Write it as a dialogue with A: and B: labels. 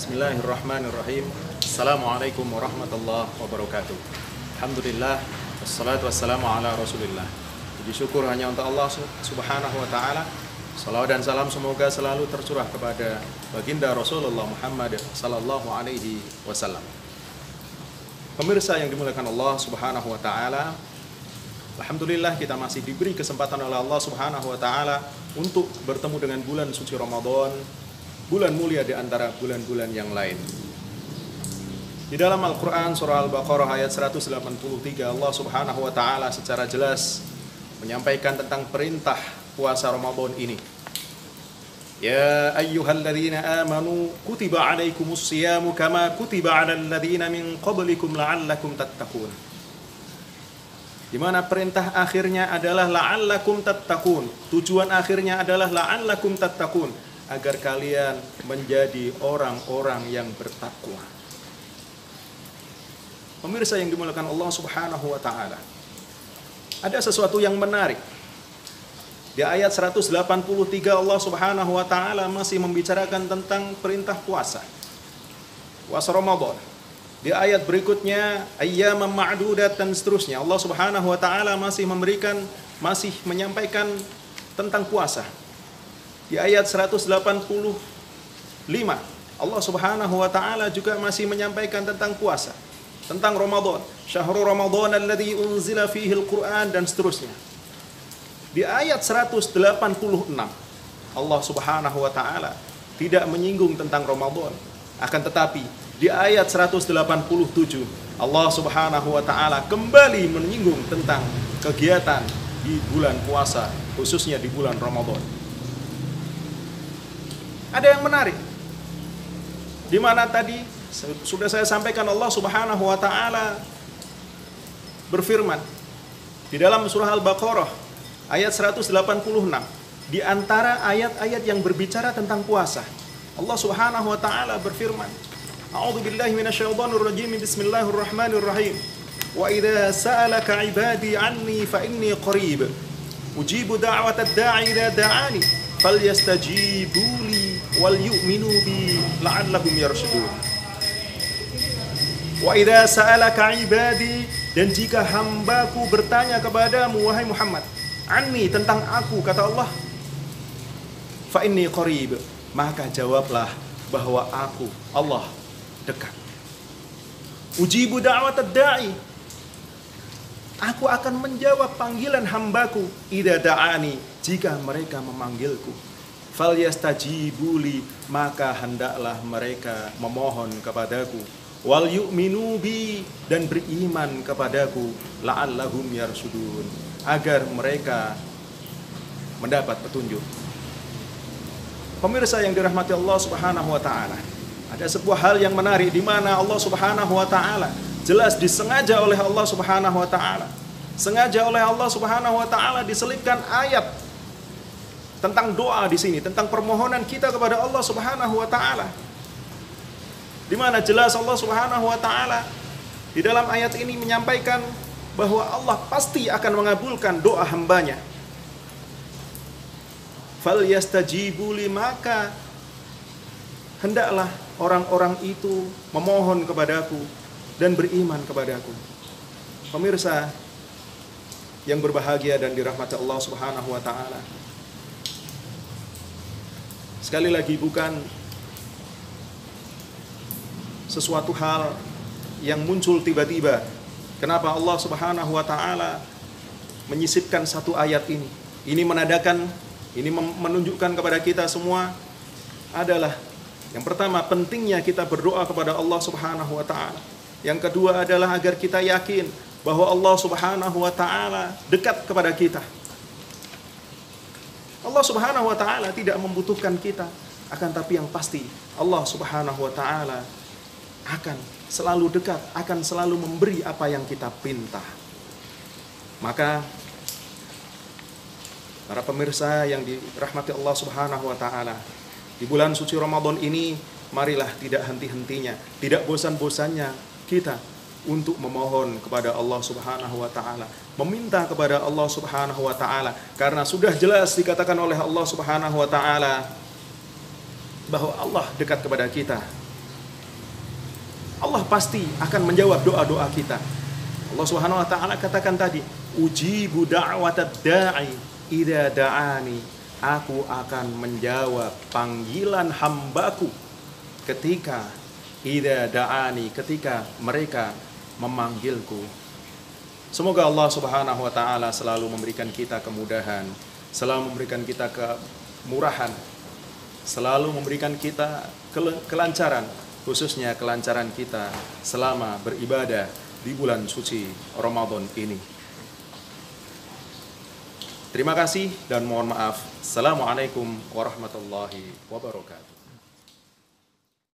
A: Bismillahirrahmanirrahim. Assalamualaikum warahmatullahi wabarakatuh. Alhamdulillah, wassalatu wassalamu ala rasulillah. Puji syukur hanya untuk Allah subhanahu wa ta'ala. Salawat dan salam semoga selalu tercurah kepada baginda Rasulullah Muhammad sallallahu alaihi wasallam. Pemirsa yang dimuliakan Allah subhanahu wa ta'ala, alhamdulillah kita masih diberi kesempatan oleh Allah subhanahu wa ta'ala untuk bertemu dengan bulan suci Ramadan, bulan mulia di antara bulan-bulan yang lain. Di dalam Al-Quran surah Al-Baqarah ayat 183, Allah subhanahu wa ta'ala secara jelas menyampaikan tentang perintah puasa Ramadan ini. Ya ayyuhalladzina amanu kutiba alaikumus siyamu kama kutiba alal ladzina min qablikum la'allakum tattaqun. Di mana perintah akhirnya adalah la'allakum tattaqun. Tujuan akhirnya adalah la'allakum tattaqun, agar kalian menjadi orang-orang yang bertakwa. Pemirsa yang dimuliakan Allah subhanahu wa ta'ala, ada sesuatu yang menarik. Di ayat 183 Allah subhanahu wa ta'ala masih membicarakan tentang perintah puasa Ramadan. Di ayat berikutnya ayyaman ma'dudat dan seterusnya, Allah subhanahu wa ta'ala masih menyampaikan tentang puasa. Di ayat 185 Allah subhanahu wa ta'ala juga masih menyampaikan tentang puasa, tentang Ramadan. Syahrul Ramadan alladzi unzila fihi al-Qur'an dan seterusnya. Di ayat 186 Allah subhanahu wa ta'ala tidak menyinggung tentang Ramadan. Akan tetapi di ayat 187 Allah subhanahu wa ta'ala kembali menyinggung tentang kegiatan di bulan puasa, khususnya di bulan Ramadan. Ada yang menarik, di mana tadi sudah saya sampaikan Allah subhanahu wa ta'ala berfirman di dalam surah Al-Baqarah ayat 186, di antara ayat-ayat yang berbicara tentang puasa, Allah subhanahu wa ta'ala berfirman, a'udzubillahi minasyaitonir rajim, bismillahirrahmanirrahim, wa idza sa'alaka 'ibadi 'anni fa inni qarib ujibu da'watad da'i idza da'ani falyastajibuli wal yu'minu bi la'allahum yarshudun. Wa idza sa'alaka 'ibadi, dan jika hambaku bertanya kepadamu wahai Muhammad, anni, tentang aku, kata Allah, fa inni qarib, maka jawablah bahwa aku, Allah, dekat. Ujibu da'watad da'i, aku akan menjawab panggilan hambaku, idza da'ani, jika mereka memanggilku. Falyastajibuli, maka hendaklah mereka memohon kepadaku. Wal yu'minu bi, dan beriman kepadaku. La'allahum yarshudun, agar mereka mendapat petunjuk. Pemirsa yang dirahmati Allah subhanahu wa ta'ala, ada sebuah hal yang menarik di mana Allah subhanahu wa ta'ala jelas disengaja oleh Allah subhanahu wa ta'ala. Sengaja oleh Allah subhanahu wa ta'ala diselipkan ayat tentang doa di sini, tentang permohonan kita kepada Allah subhanahu wa ta'ala. Di mana jelas Allah subhanahu wa ta'ala di dalam ayat ini menyampaikan bahwa Allah pasti akan mengabulkan doa hambanya. Falyastajibuli, maka hendaklah orang-orang itu memohon kepadaku dan beriman kepadaku. Pemirsa yang berbahagia dan dirahmati Allah subhanahu wa ta'ala, sekali lagi bukan sesuatu hal yang muncul tiba-tiba. Kenapa Allah subhanahu wa ta'ala menyisipkan satu ayat ini? Ini menandakan, ini menunjukkan kepada kita semua adalah, yang pertama, pentingnya kita berdoa kepada Allah subhanahu wa ta'ala. Yang kedua adalah agar kita yakin bahwa Allah subhanahu wa ta'ala dekat kepada kita. Allah subhanahu wa ta'ala tidak membutuhkan kita, akan tapi yang pasti Allah subhanahu wa ta'ala akan selalu dekat, akan selalu memberi apa yang kita pinta. Maka para pemirsa yang dirahmati Allah subhanahu wa ta'ala, di bulan suci Ramadan ini, marilah tidak henti-hentinya, tidak bosan-bosannya kita untuk memohon kepada Allah subhanahu wa ta'ala, meminta kepada Allah subhanahu wa ta'ala, karena sudah jelas dikatakan oleh Allah subhanahu wa ta'ala bahwa Allah dekat kepada kita. Allah pasti akan menjawab doa-doa kita. Allah Subhanahu wa taala katakan tadi, ujibu da'watad da'i idza da'ani. Aku akan menjawab panggilan hambaku ketika idza da'ani, ketika mereka memanggilku. Semoga Allah Subhanahu wa taala selalu memberikan kita kemudahan, selalu memberikan kita kemurahan, selalu memberikan kita kelancaran, khususnya kelancaran kita selama beribadah di bulan suci Ramadan ini. Terima kasih dan mohon maaf. Assalamualaikum warahmatullahi wabarakatuh.